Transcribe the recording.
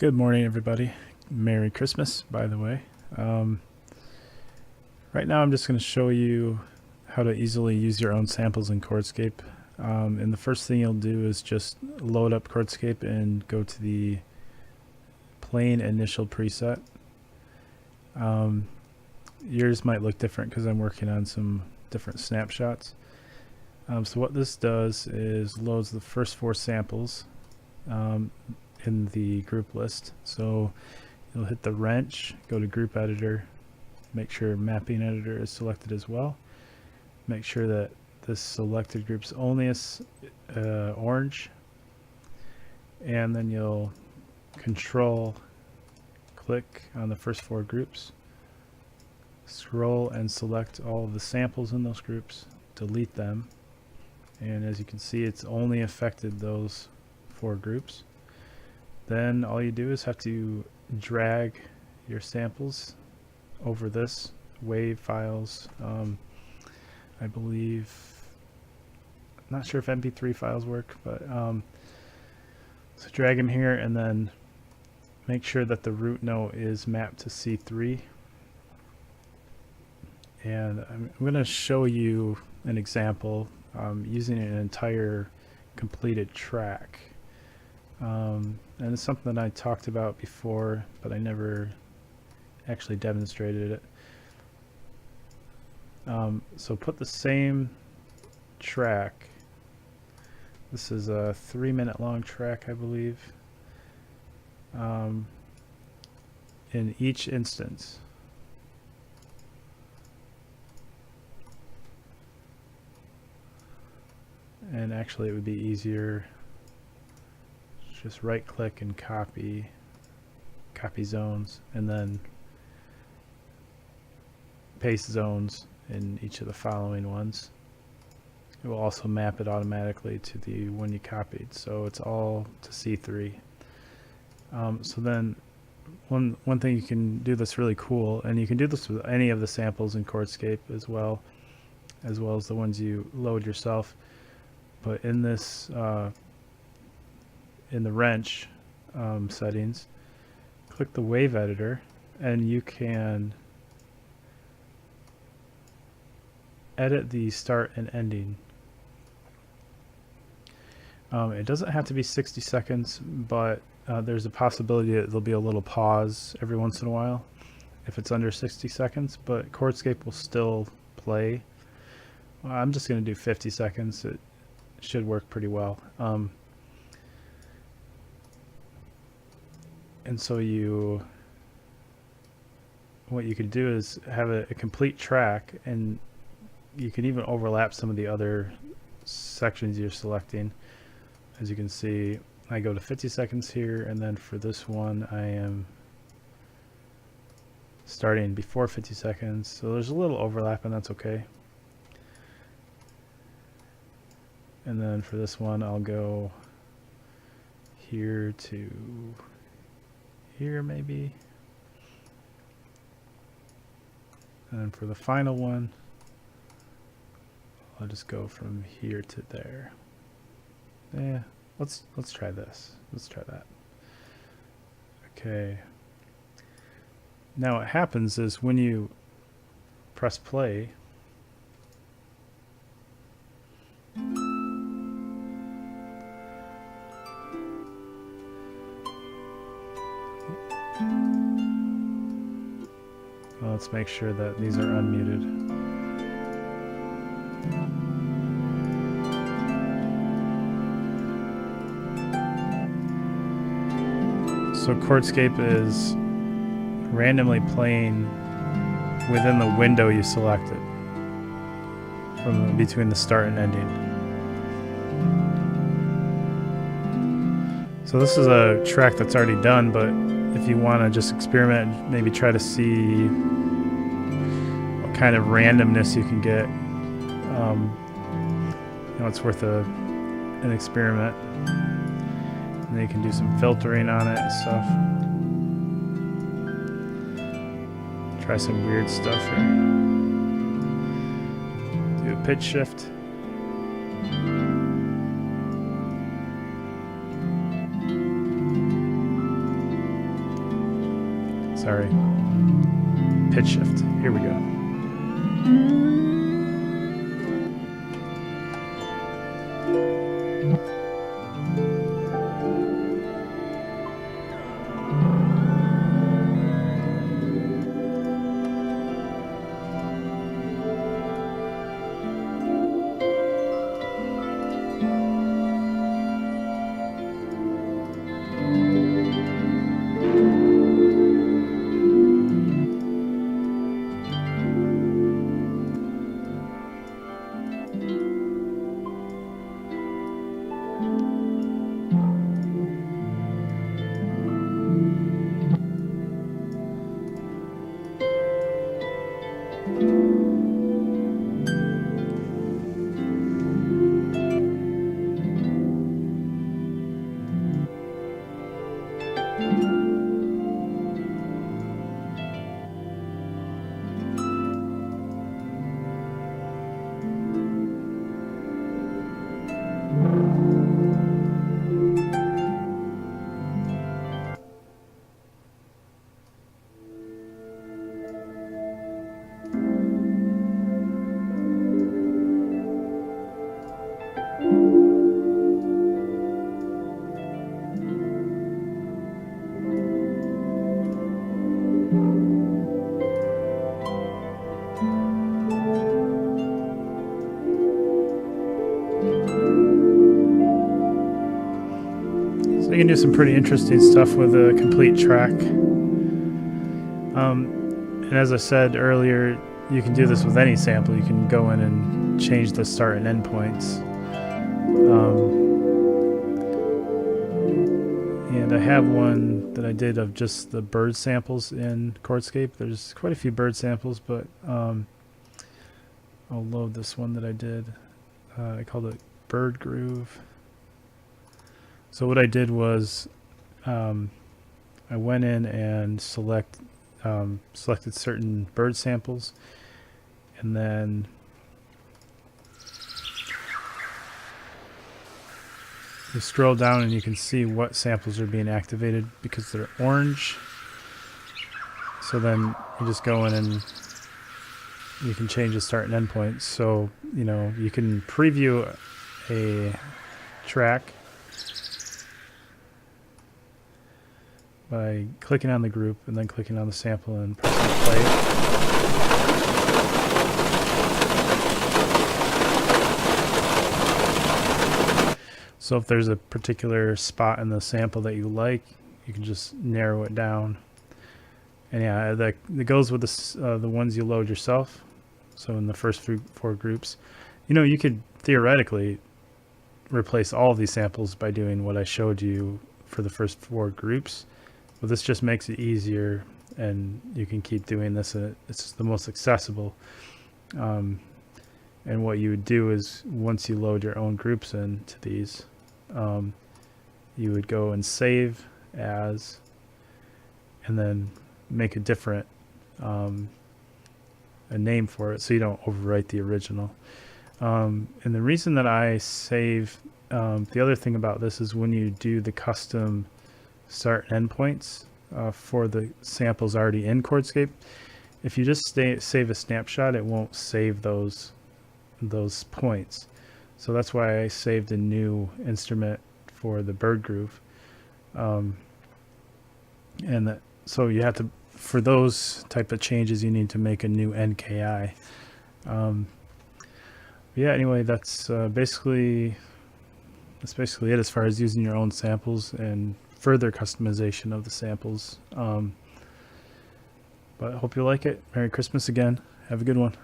Good morning, everybody. Merry Christmas, by the way. Right now I'm just going to show you how to easily use your own samples in Chordscape. And the first thing you'll do is just load up Chordscape and go to the plain initial preset. Yours might look different because I'm working on some different snapshots. So what this does is loads the first 4 samples in the group list. So you'll hit the wrench, go to group editor, make sure mapping editor is selected as well. Make sure that this selected group's only is orange, and then you'll control click on the first 4 groups, scroll and select all of the samples in those groups, delete them, and as you can see it's only affected those 4 groups. Then all you do is have to drag your samples over this WAV files. I believe, I'm not sure if MP3 files work, but so drag them here and then make sure that the root note is mapped to C3. And I'm going to show you an example using an entire completed track. And it's something that I talked about before, but I never actually demonstrated it. So put the same track. This is a 3-minute long track, I believe, in each instance. And actually it would be easier, just right click and copy zones, and then paste zones in each of the following ones. It will also map it automatically to the one you copied, so it's all to C3. So then one thing you can do that's really cool, and you can do this with any of the samples in Chordscape as well as the ones you load yourself, but in this in the wrench settings, click the wave editor, and you can edit the start and ending. It doesn't have to be 60 seconds, but there's a possibility that there'll be a little pause every once in a while if it's under 60 seconds, but Chordscape will still play. I'm just going to do 50 seconds. It should work pretty well. And so what you could do is have a complete track, and you can even overlap some of the other sections you're selecting. As you can see, I go to 50 seconds here, and then for this one I am starting before 50 seconds, so there's a little overlap, and that's okay. And then for this one I'll go here to here maybe, and then for the final one I'll just go from here to there. Yeah, let's try this. Let's try that. Okay. Now what happens is when you press play, let's make sure that these are unmuted. So Chordscape is randomly playing within the window you selected from between the start and ending. So this is a track that's already done, but if you want to just experiment, maybe try to see what kind of randomness you can get, it's worth an experiment. And then you can do some filtering on it and stuff. Try some weird stuff here. Do a pitch shift. Sorry. Pitch shift. Here we go. So you can do some pretty interesting stuff with a complete track. And as I said earlier, you can do this with any sample. You can go in and change the start and end points. And I have one that I did of just the bird samples in Chordscape. There's quite a few bird samples, but I'll load this one that I did. I called it Bird Groove. So what I did was I went in and selected certain bird samples, and then you scroll down and you can see what samples are being activated because they're orange. So then you just go in and you can change the start and end points. So, you know, you can preview a track by clicking on the group and then clicking on the sample and pressing play. So if there's a particular spot in the sample that you like, you can just narrow it down. And yeah, that goes with the ones you load yourself. So in the first four groups, you know, you could theoretically replace all of these samples by doing what I showed you for the first four groups. But this just makes it easier, and you can keep doing this. It's the most accessible. And what you would do is once you load your own groups into these, you would go and save as, and then make a different a name for it so you don't overwrite the original. And the reason that I save, the other thing about this is when you do the custom start and end points for the samples already in Chordscape, if you just save a snapshot, it won't save those points. So that's why I saved a new instrument for the bird groove. So you have to, for those type of changes, you need to make a new NKI. Yeah, anyway, that's basically it as far as using your own samples and further customization of the samples. But I hope you like it. Merry Christmas again. Have a good one.